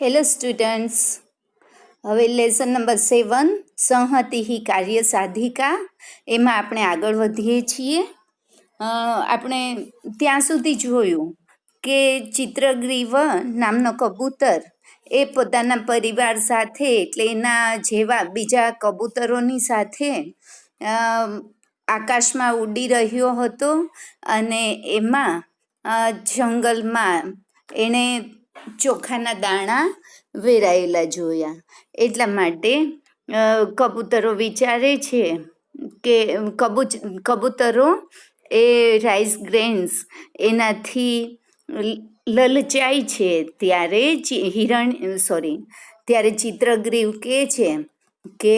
Hello students, હવે lesson number 7 સંહતિ કાર્ય સાધિકા એમાં આપણે આગળ વધીએ છીએ. આપણે ત્યાં સુધી જોયું કે ચિત્રગ્રીવ નામનો કબૂતર એ પોતાના પરિવાર સાથે એટલે એના જેવા બીજા કબૂતરોની સાથે આકાશમાં ઉડી રહ્યો હતો અને એમાં જંગલમાં એણે ચોખાના દાણા વેરાયેલા જોયા. એટલા માટે કબૂતરો વિચારે છે કે કબૂતરો એ રાઈસ ગ્રેન્સ એનાથી લલચાય છે. ત્યારે ત્યારે ચિત્રગ્રીવ કહે છે કે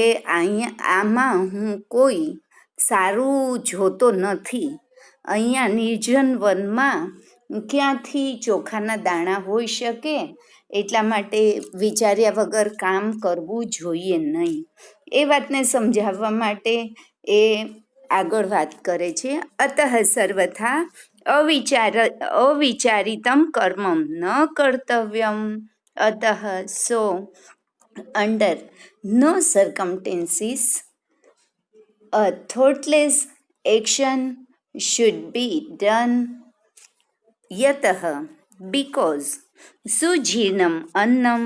આમાં હું કોઈ સારું જોતો નથી. અહીંયા નિર્જન વનમાં ક્યાંથી ચોખાના દાણા હોઈ શકે? એટલા માટે વિચાર્યા વગર કામ કરવું જોઈએ નહીં. એ વાતને સમજાવવા માટે એ આગળ વાત કરે છે. અતઃ સર્વથા અવિચારિતમ કર્મમ ન કર્તવ્યમ. અતઃ સો under no circumstances a thoughtless action should be done. Yatah because सुजीर्णम् अन्नं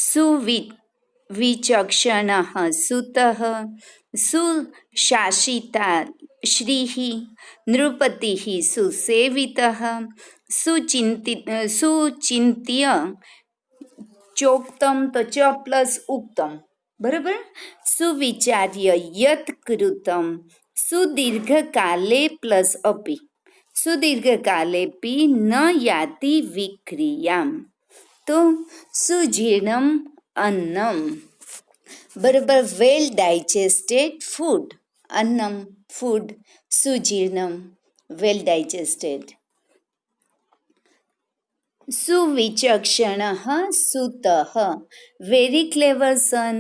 सुविचक्षणः सुतः सुशासिता श्रीः नृपतिः सुसेवितः सुचिन्त्य चोक्तं तो च प्लस उक्तं बराबर. सुविचार्य यत् कृतं सुदीर्घकाले प्लस अपि सुदीर्घकालेपि न याति विक्रियाम. तो सुजीर्णम अन्नम बराबर वेल डाइजेस्टेड फूड. अन्नम फूड, सुजीर्णम वेल डाइजेस्टेड. सुविचक्षणः सुतः वेरी क्लेवर सन.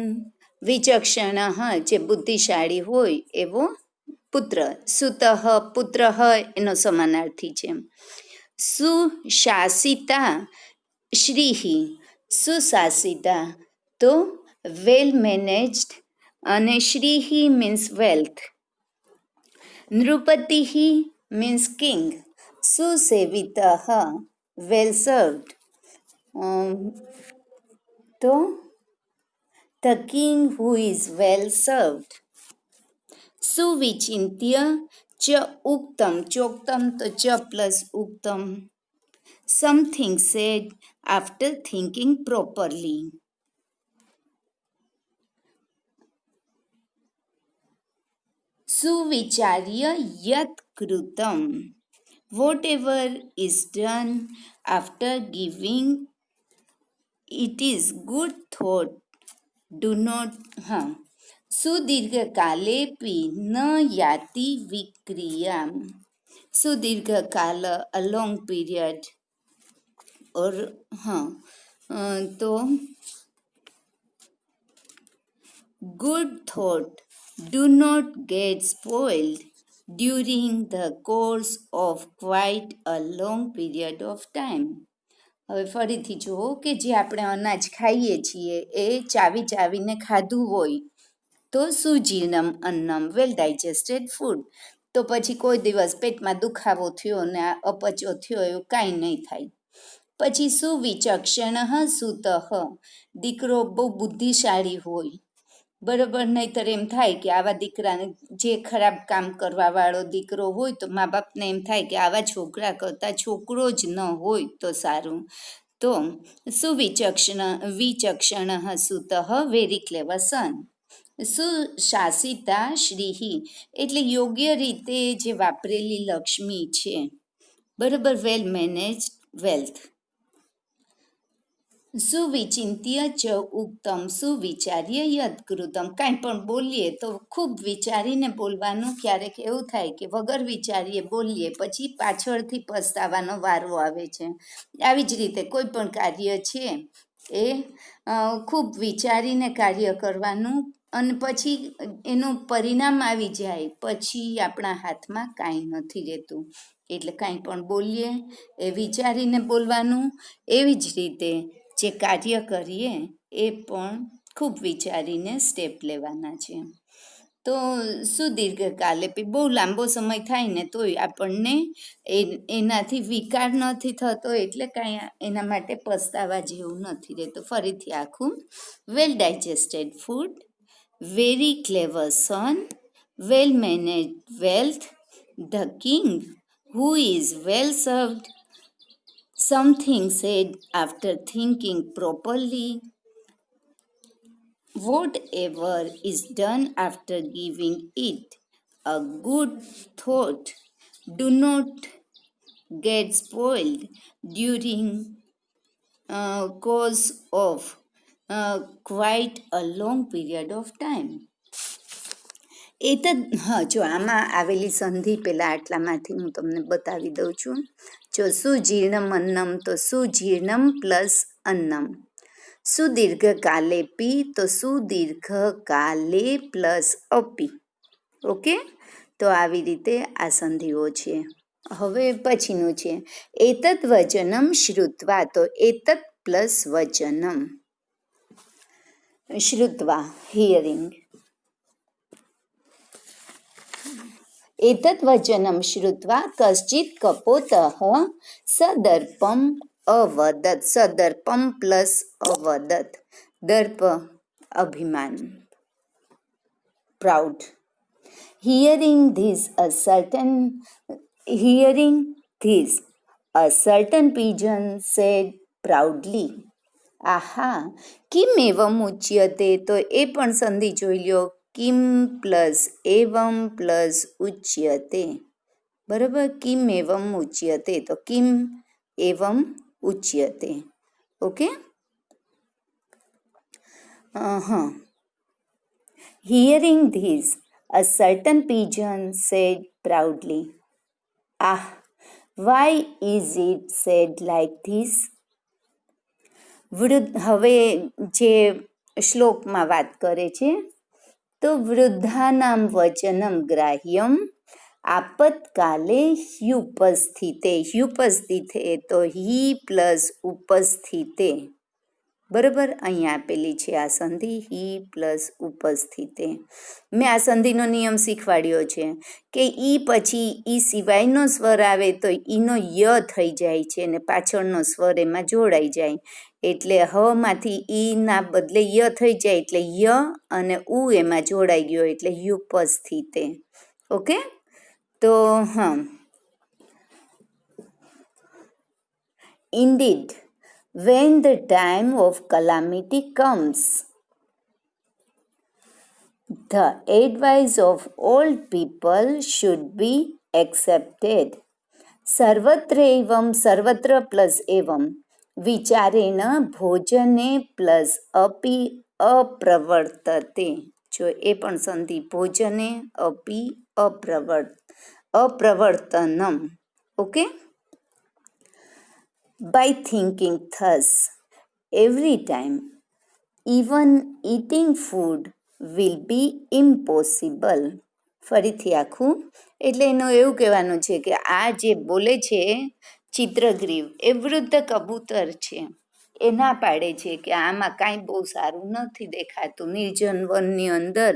विचक्षणः જે બુદ્ધિશાળી હોય એવો પુત્ર. સુતઃ પુત્ર એનો સમાનાર્થી છે. સુશાસિતા શ્રીઃ સુશાસિતા તો વેલ મેનેજ્ડ અને શ્રીઃ મીન્સ વેલ્થ. નૃપતિઃ મીન્સ કિંગ. સુસેવિતઃ વેલ સર્વડ. તો the king who is well served. સુવિચિંત્ય ચ ઉક્તમ ચોક્તમ તો ચ પ્લસ ઉક્તમ. Something said after thinking properly. સુવિચાર્ય યત કૃતમ whatever is done after giving it is good thought. Do not સુદીર્ઘકાલેપી ન યાતિ વિક્રિયા. સુદીર્ઘકાલ a long period or તો good thought do not get spoiled during the course of quite a long period of time. હવે ફરીથી જુઓ કે જે આપણે અનાજ ખાઈએ છીએ એ ચાવી ચાવીને ખાધું હોય તો સુજીર્ણમ અન્નમ વેલ ડાઇજેસ્ટેડ ફૂડ. તો પછી કોઈ દિવસ પેટમાં દુખાવો થયો ને અપચો થયો એવું કાંઈ નહીં થાય. પછી સુવિચક્ષણ સુતઃ દીકરો બહુ બુદ્ધિશાળી હોય બરાબર. નહીંતર એમ થાય કે આવા દીકરાને જે ખરાબ કામ કરવા વાળો દીકરો હોય તો મા બાપને એમ થાય કે આવા છોકરા કરતાં છોકરો જ ન હોય તો સારું. તો વિચક્ષણ સુતઃ વેરી ક્લેવર સન. સુશાસિતા શ્રીઃ એટલે યોગ્ય રીતે જે વાપરેલી લક્ષ્મી છે બરાબર. વેલ મેનેજ્ડ વેલ્થ. સુવિચિંત્ય ચ ઉક્તમ સુવિચાર્ય યદ કૃતમ. કાંઈ પણ બોલીએ તો ખૂબ વિચારીને બોલવાનું. ક્યારેક એવું થાય કે વગર વિચારીએ બોલીએ પછી પાછળથી પસ્તાવાનો વારો આવે છે. આવી જ રીતે કોઈ પણ કાર્ય છે એ ખૂબ વિચારીને કાર્ય કરવાનું અને પછી એનું પરિણામ આવી જાય પછી આપણા હાથમાં કાંઈ નથી રહેતું. એટલે કાંઈ પણ બોલીએ એ વિચારીને બોલવાનું. એવી જ રીતે જે કાર્ય કરીએ એ પણ ખૂબ વિચારીને સ્ટેપ લેવાના છે. તો સુદીર્ઘકાલે બહુ લાંબો સમય થાય ને તોય આપણને એનાથી વિકાર નથી થતો, એટલે કાંઈ એના માટે પસ્તાવા જેવું નથી રહેતું. ફરીથી આખું. Well digested food, very clever son, well managed wealth, the king who is well served, something said after thinking properly, whatever is done after giving it a good thought, do not get spoiled during course of quite a long period of time. જો આમાં આવેલી સંધિ પહેલાં આટલામાંથી હું તમને બતાવી દઉં છું. જો સુજીર્ણમ અન્નમ તો સુજીર્ણમ પ્લસ અન્નમ, સુદીર્ઘકાલે પી તો સુદીર્ઘકાલે પ્લસ અપી. ઓકે, તો આવી રીતે આ સંધિઓ છે. હવે પછીનું છે એતદ વચનમ શ્રુત્વા, તો એતદ પ્લસ વચનમ. શ્રુત્વા હિયરિંગ, એતદ વચનમ શ્રુત્વા કશ્ચિત કપોતઃ સદર્પમ અવદત, સદર્પમ પ્લસ અવદત, દર્પ અભિમાન, proud. Hearing this, a certain pigeon said proudly, આહા કિમ એવમ ઉચ્યતે, તો એ પણ સંધિ જોઈ લ્યો. કિમ પ્લસ એવમ પ્લસ ઉચ્યતે, બરાબર. કિમ એવમ ઉચ્યતે, તો કિમ એવમ ઉચ્યતે. Okay. Hearing this, a certain pigeon said proudly, ah, why is it said like this? હવે જે શ્લોકમાં વાત કરે છે, તો વૃદ્ધાનામ વચનમ ગ્રાહ્યમ આપતકાલે હ્યુપસ્થિતે, હ્યુપસ્થિતે તો હી પ્લસ ઉપસ્થિતે, બરાબર. અહીંયા આપેલી છે આ સંધિ, હી પ્લસ ઉપસ્થિતે. મેં આ સંધિનો નિયમ શીખવાડ્યો છે કે ઈ પછી ઈ સિવાયનો સ્વર આવે તો ઈનો ય થઈ જાય છે અને પાછળનો સ્વર એમાં જોડાઈ જાય, એટલે હમાંથી ઈના બદલે ય થઈ જાય, એટલે ય અને ઉ એમાં જોડાઈ ગયો, એટલે હ્યુપસ્થિતે. ઓકે, તો indeed, when the time of calamity comes, the advice of all people should be accepted. સર્વત્ર એવમ, સર્વત્ર પ્લસ એવમ, વિચારેણ ભોજને પ્લસ અપી અપ્રવર્તતે. જો એ પણ સંધિ, ભોજને અપી અપ્રવર્તનમ. Okay. By thinking thus every time, even eating food will be impossible. ફરીથી આખું. એટલે એનું એવું કહેવાનું છે કે આ જે બોલે છે ચિત્રગ્રીવ, એ વૃદ્ધ કબૂતર છે, એ ના પાડે છે કે આમાં કાંઈ બહુ સારું નથી દેખાતું. નિર્જન વનની અંદર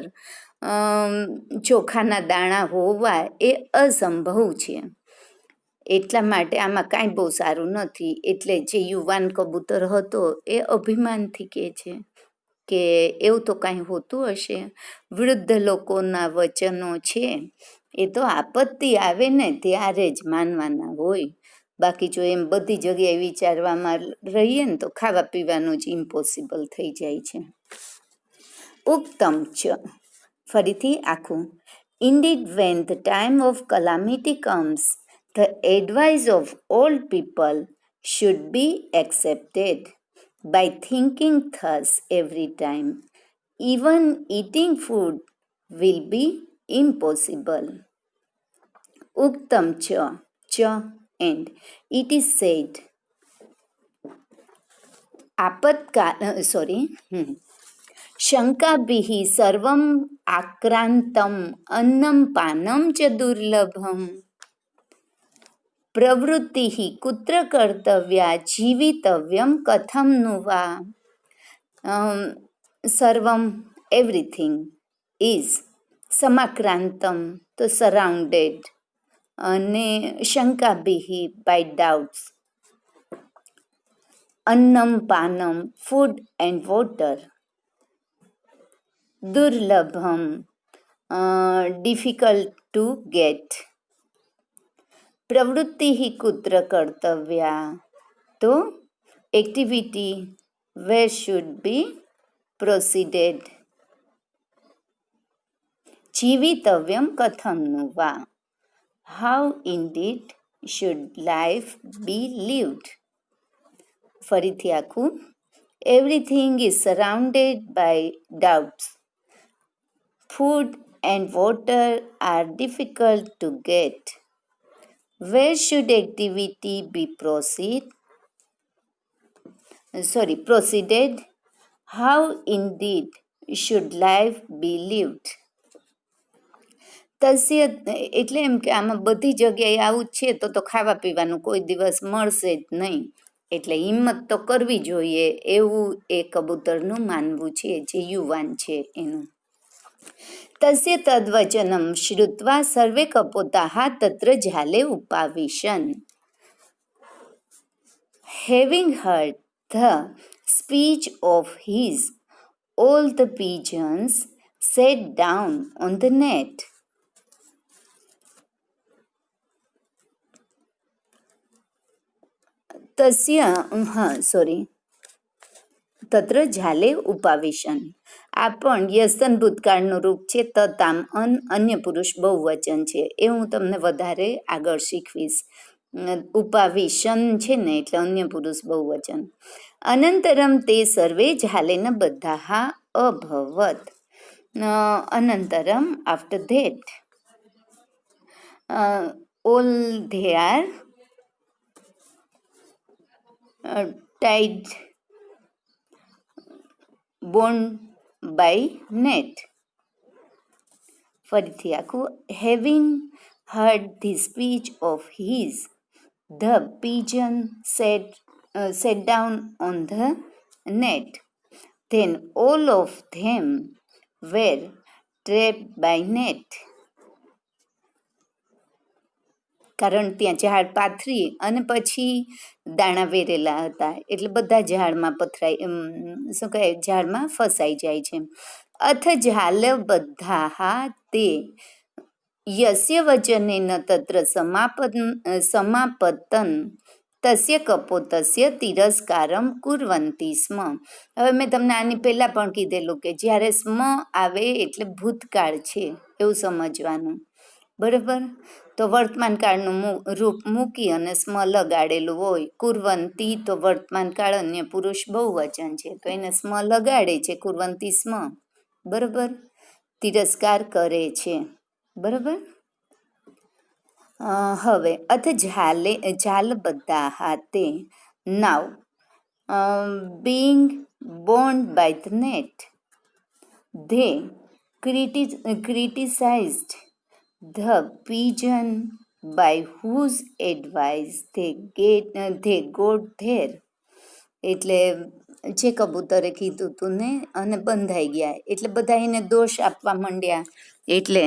ચોખાના દાણા હોવા એ અસંભવ છે, એટલા માટે આમાં કાંઈ બહુ સારું નથી. એટલે જે યુવાન કબૂતર હતો એ અભિમાનથી કહે છે કે એવું તો કાંઈ હોતું હશે. વૃદ્ધ લોકોના વચનો છે એ તો આપત્તિ આવે ને ત્યારે જ માનવાના હોય, બાકી જો એમ બધી જગ્યાએ વિચારવામાં રહીએ ને તો ખાવા પીવાનું જ ઇમ્પોસિબલ થઈ જાય છે. ઉક્તમ ચ, ફરીથી આખું. Indeed, when the time of calamity comes, the advice of all people should be accepted. By thinking thus every time, even eating food will be impossible. Uktam cha, and it is said. શંકાભિઃ સર્વમ આક્રાંતમ અન્નમ Panam ચ દુર્લભમ. પ્રવૃત્તિઃ કુત્ર કર્તવ્યા જીવિતવ્યમ કથમ नु વા સર્વમ everything is સમાક્રાંતમ તો surrounded અને શંકાભિઃ by doubts અન્નમ પાનમ ફૂડ એન્ડ વોટર દુર્લભમ ડિફિકલ્ટ ટુ ગેટ પ્રવૃત્તિઃ કુત્ર કર્તવ્યા તો એક્ટિવિટી વેર શુડ બી પ્રોસીડેડ જીવિતવ્યમ કથમ नु વા how indeed should life be lived ફરીથી આખું everything is surrounded by doubts food and water are difficult to get where should activity be proceeded? How indeed should life be lived? તસ્ય એટલે એમ કે આમાં બધી જગ્યાએ આવું જ છે તો ખાવા પીવાનું કોઈ દિવસ મળશે જ નહીં, એટલે હિંમત તો કરવી જોઈએ એવું એ કબૂતરનું માનવું છે, જે યુવાન છે એનું. તસ્ય તદ્વચનમ શ્રુત્વા સર્વે કપોતાઃ તત્ર ઝાલે ઉપાવિશન. Having heard the speech of his, all the pigeons sat down on the net. તત્ર ઝાલે ઉપાવિશન. આ પણ યસન ભૂતકાળનું રૂપ છે. તતામ અન્ય પુરુષ બહુવચન છે, એ હું તમને વધારે આગળ શીખવીશ. ઉપાવિશન છે ને એટલે અન્ય પુરુષ બહુવચન. અનંતરમ તે સર્વે ઝાલેન બધા અભવત. અનંતરમ after that all they are tied bound by net. ફરીથી આખું having heard the speech of his, the pigeon sat down on the net. Then all of them were trapped by net. કારણ ત્યાં ઝાડ પાથરી અને પછી દાણા વેરેલા હતા, એટલે બધા ઝાડમાં શું કહે ઝાડમાં ફસાઈ જાય છે. અથ ઝાલ બધા તે યસ્ય વચનેન તત્ર સમાપતન તસ્ય કપોતસ્ય તિરસ્કારમ કુર્વંતી સ્મ. હવે મેં તમને આની પહેલાં પણ કીધેલું કે જ્યારે સ્મ આવે એટલે ભૂતકાળ છે એવું સમજવાનું, બરાબર? તો વર્તમાન કાળનું રૂપ મૂકી અને સ્મ લગાડેલું હોય. કુર્વંતી તો વર્તમાન કાળ અન્ય પુરુષ બહુવચન છે, તો એને સ્મ લગાડે છે, કુર્વંતી સ્મ, બરાબર? તિરસ્કાર કરે છે, બરાબર? હવે અથ ઝાલ બધા હાથે નાવ being bound by the net, they criticized the pigeon by whose advice they got there. એટલે જે કબૂતરે કીધું હતું ને અને બંધાઈ ગયા, એટલે બધા એને દોષ આપવા માંડ્યા. એટલે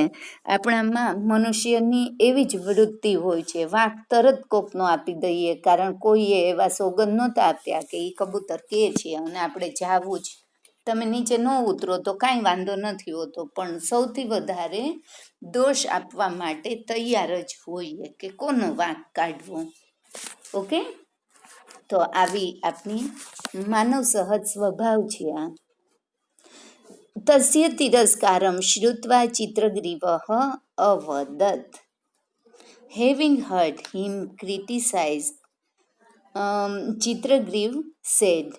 આપણામાં મનુષ્યની એવી જ વૃત્તિ હોય છે, વાંક તરત કોકનો આપી દઈએ, કારણ કોઈએ એવા સોગંદ નહોતા આપ્યા કે એ કબૂતર કહે છે અને આપણે જાવું જ. તમે નીચે ન ઉતરો તો કાંઈ વાંધો નથી હોતો, પણ સૌથી વધારે દોષ આપવા માટે તૈયાર જ હોઈએ કે કોનો વાંક કાઢવો. ઓકે, તો આવી આપની માનવ સહજ સ્વભાવ છે આ. તસ્ય તિરસ્કારમ શ્રુત્વા ચિત્રગ્રીવઃ અવદત. Having heard him criticized, ચિત્રગ્રીવ said.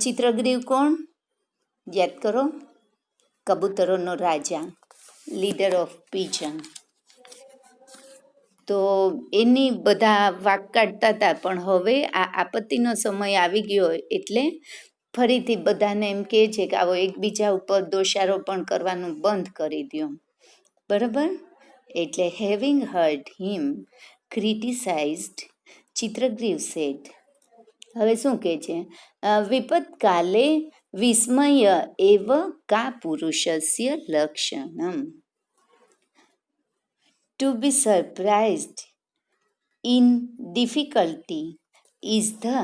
ચિત્રગ્રીવ કોણ? યાદ કરો, કબૂતરોનો રાજા, લીડર ઓફ પિજન. તો એની બધા વાક કાઢતા હતા, પણ હવે આ આપત્તિનો સમય આવી ગયો એટલે ફરીથી બધાને એમ કહે છે કે આવો એકબીજા ઉપર દોષારોપણ કરવાનું બંધ કરી દો, બરાબર? એટલે હેવિંગ હર્ડ હિમ criticized, Chitragriv said. હવે શું કહે છે? વિપત્કાલે વિસ્મય એવ કા પુરુષસ્ય લક્ષણમ. To be surprised in difficulty is the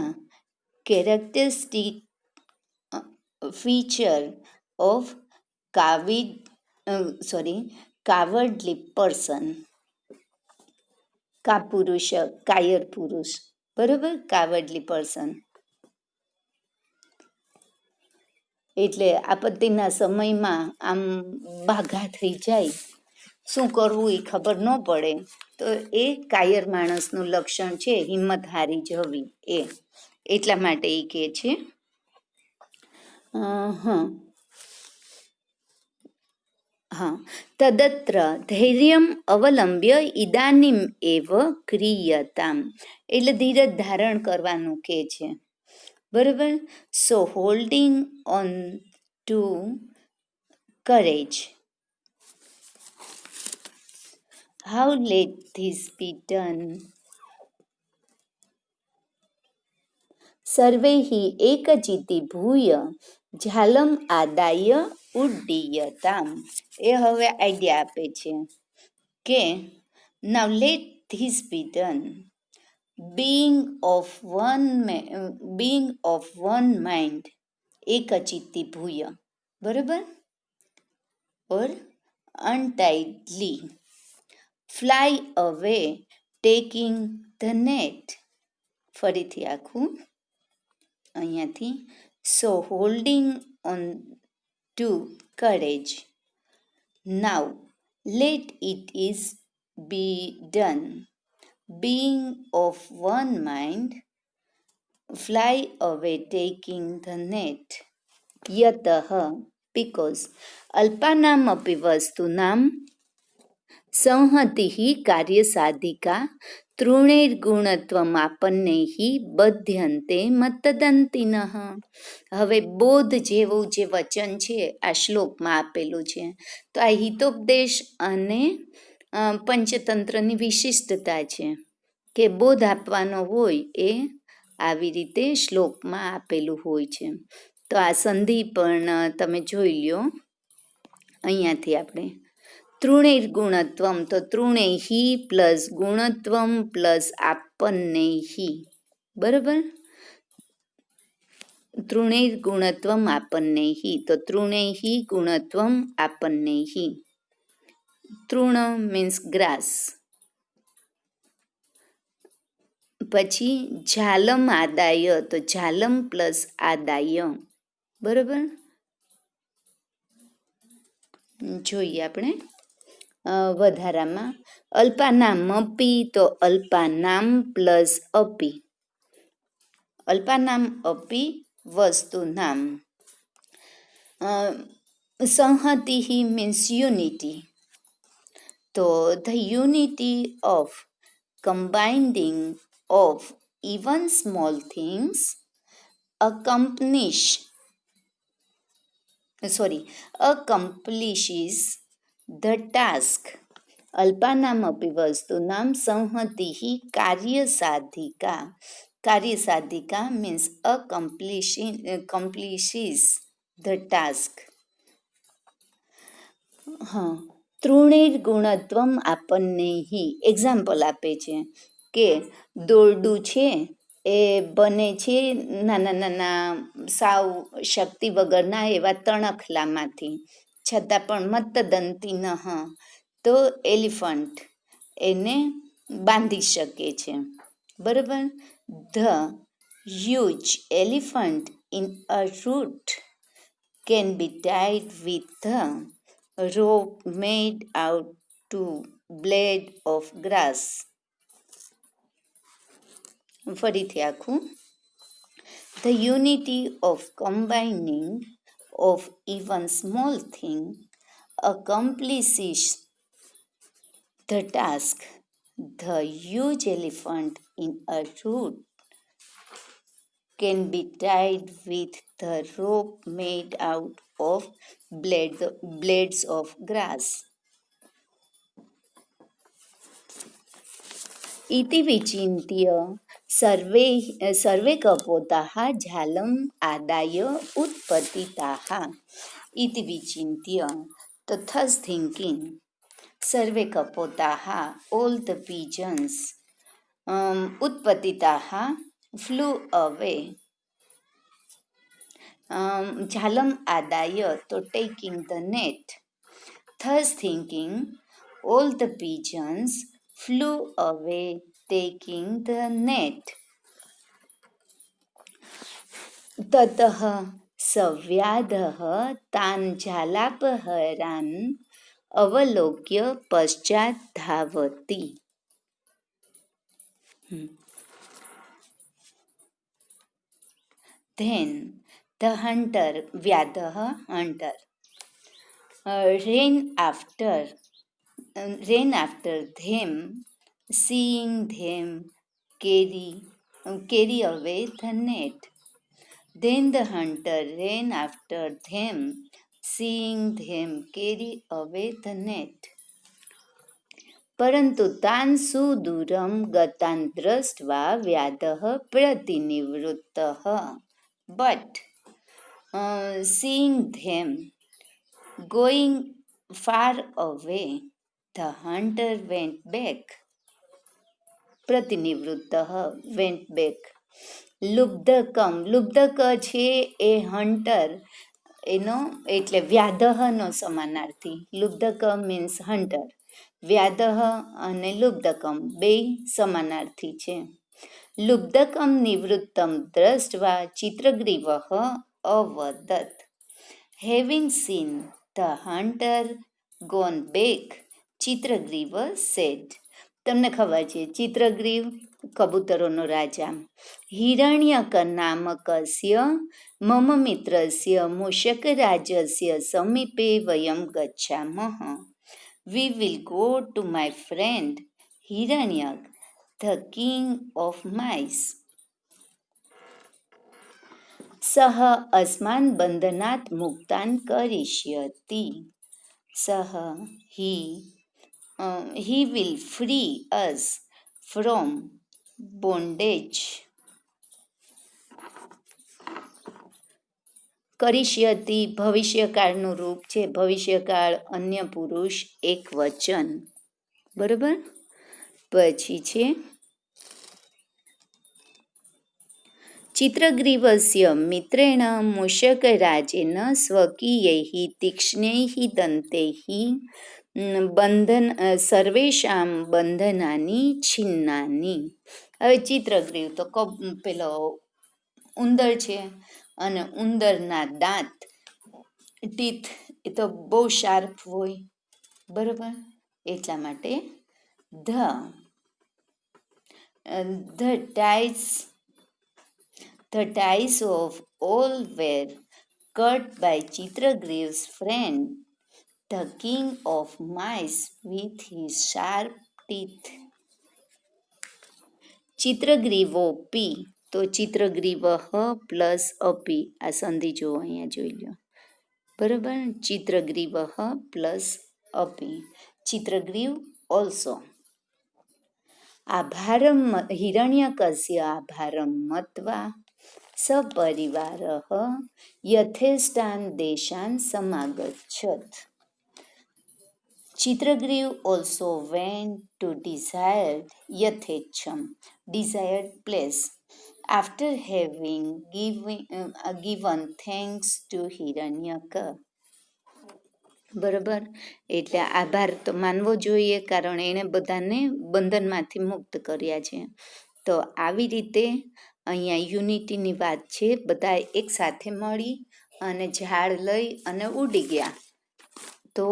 characteristic feature of cowardly person. કા પુરુષ, કાયર પુરુષ, બરોબર, કાવર્ડલી પર્સન. એટલે આપત્તિના સમયમાં આમ બાઘા થઈ જાય, શું કરવું એ ખબર ન પડે, તો એ કાયર માણસનું લક્ષણ છે, હિંમત હારી જવી એ. એટલા માટે એ કહે છે. તદત્ર ધૈર્યમ અવલંબ્ય ઇદાનીમ એવ ક્રિયતામ. એટલે ધીરજ ધારણ કરવાનું કહે છે, બરાબર. So holding on to courage. How let this be done. સર્વૈઃ એકચિત્તી ભૂય ઝાલમ આદાય ઉડ્ડીયતામ. એ હવે આઈડિયા આપે છે કે now let this be done. being of one mind, એકચિત્તી ભૂય, બરાબર, or untidily fly away taking the net. ફરીથી આખું અહીંયાથી. So holding on to courage. Now let it is be done. being of one mind, fly away taking the net. Yatah, because અલ્પાનામ અપી વસ્તુનામ સંહતિઃ કાર્યસાધિકા તૃણૈર્ગુણત્વમાપન્નૈઃ બધ્યન્તે મત્તદંતિનઃ. હવે બોધ જેવું જે વચન છે આ શ્લોકમાં આપેલું છે, તો આ હિતોપદેશ અને પંચતંત્રની વિશિષ્ટતા છે કે બોધ આપવાનો હોય એ આવી રીતે શ્લોકમાં આપેલું હોય છે. તો આ સંધિ પણ તમે જોઈ લ્યો અહીંયાથી. આપણે તૃણૈર્ગુણત્વમ, તો તૃણૈઃ પ્લસ ગુણત્વમ પ્લસ આપન્નૈઃ, બરાબર. તૃણૈર્ગુણત્વમ આપન્નૈઃ, તો તૃણૈઃ ગુણત્વમ આપન્નૈઃ. તૃણ મીન્સ ગ્રાસ. પછી ઝાલમ આદાય, તો ઝાલમ પ્લસ આદાય, બરાબર. જોઈએ આપણે વધારામાં અલ્પાનામ અપી, તો અલ્પાનામ પ્લસ અપી. અલ્પાનામ અપી વસ્તુ નામ. સંહતિઃ મીન્સ યુનિટી, તો the unity of combining of even small things accomplishes the task. અલ્પાનામ અપી વસ્તુનામ સંહતિઃ કાર્યસાધિકા. કાર્યસાધિકા means accomplishes the task. તૃણૈર્ગુણત્વમ આપન્નૈઃ. એક્ઝામ્પલ આપે છે કે દોરડું છે એ બને છે નાના નાના સાવ શક્તિ વગરના એવા તણખલામાંથી, છતાં પણ મત્તદંતિનઃ, તો એલિફન્ટ એને બાંધી શકે છે, બરાબર. The huge elephant in a rut can be tied with the rope made out two blade of grass. ફરીથી આખું. The unity of combining of even small thing accomplishes the task. The huge elephant in a root can be tied with the rope made out of blades of grass. इति विचिन्त्य सर्वे कपोताः झालम् आदाय उत्पतिताः. इति विचिन्त्य, तो thus thinking, survey कपोताः, all the pigeons, उत्पतिताः, flew away. झालम आदाय, तो taking the net. Thus thinking, all the pigeons flew away, taking the net. ततः सव्याधः तान् झालापहरान् अवलोक्य पश्चात् धावति. Then the hunter, Vyadah, hunter, ran after them, seeing them carry away the net. Then the hunter ran after them, seeing them carry away the net. परन्तु तान् सुदूरं गतान् दृष्ट्वा व्याधः प्रतिनिवृत्तः. But seeing them going far away, the hunter went back. प्रतिनिવૃત્તઃ, went back. લુબ્ધક છે એ hunter, એનો એટલે વ્યાધનો સમાનાર્થી. લુબ્ધક means hunter. વ્યાધઃ અને લુબ્ધકમ બે સમાનાર્થી છે. લુબ્ધકમ નિવૃત્તમ દ્રષ્ટવા ચિત્રગ્રીવઃ અવદત. Having seen the hunter gone back, ચિત્રગ્રીવ said. તમને ખબર છે ચિત્રગ્રીવ કબૂતરોનો રાજા. હિરણ્યક નામકસ્ય મમ મિત્રસ્ય મૂષકરાજસ્ય સમીપે વયમ ગચ્છામઃ. We will go to my friend Hiranyak, the king of mice. સહ અસ્માન બંધનાત મુક્તાન કરિષ્યતિ. સહ, he will free us from bondage. કરિષ્યતિ ભવિષ્યકાળનું રૂપ છે. ભવિષ્યકાળ, અન્ય પુરુષ, એક વચન. બરોબર. પછી છે ચિત્રગ્રીવસ્ય મિત્રેણ મૂષકરાજેન સ્વકીયૈઃ તીક્ષ્ણૈઃ દંતૈઃ સર્વેષાં બંધનાની છિન્નાની. હવે ચિત્રગ્રીવ તો પેલો ઉંદર છે, અને ઉંદરના દાંત, ટીથ, એ તો બહુ શાર્પ હોય. બરોબર. એટલા માટે the ties of all were cut by Chitragreve's friend, the king of mice, with his sharp teeth. ચિત્રગ્રીવોપી, તો ચિત્રગ્રીવઃ પ્લસ અપી, આ સંધિ જુઓ અહીંયા જોઈ લો. બરાબર. ચિત્રગ્રીવઃ પ્લસ અપી, ચિત્રગ્રીવ ઓલ્સો. આભારમ હિરણ્યકસ્ય આભારમ મત્વા સપરિવારઃ યથેષ્ટાન દેશાન સમાગચ્છત. Chitragriv also went to desired place, after having given thanks to Hiranyaka. બરાબર. એટલે આભાર તો માનવો જોઈએ, કારણ એણે બધાને બંધનમાંથી મુક્ત કર્યા છે. તો આવી રીતે અહીંયા યુનિટીની વાત છે. બધા એક સાથે મળી અને ઝાડ લઈ અને ઉડી ગયા. તો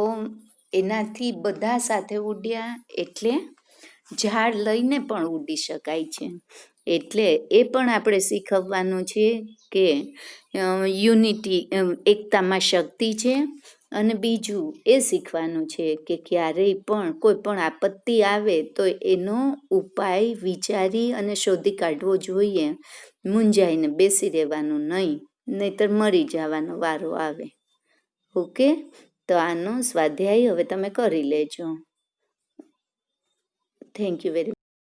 એનાથી બધા સાથે ઉડ્યા એટલે ઝાડ લઈને પણ ઉડી શકાય છે. એટલે એ પણ આપણે શીખવવાનું છે કે યુનિટી, એકતામાં શક્તિ છે. અને બીજું એ શીખવાનું છે કે ક્યારેય પણ કોઈ પણ આપત્તિ આવે તો એનો ઉપાય વિચારી અને શોધી કાઢવો જોઈએ. મૂંઝાઈને બેસી રહેવાનું નહીં, નહીતર મરી જવાનો વારો આવે. ઓકે. તો આનો સ્વાધ્યાય હવે તમે કરી લેજો. Thank you very much.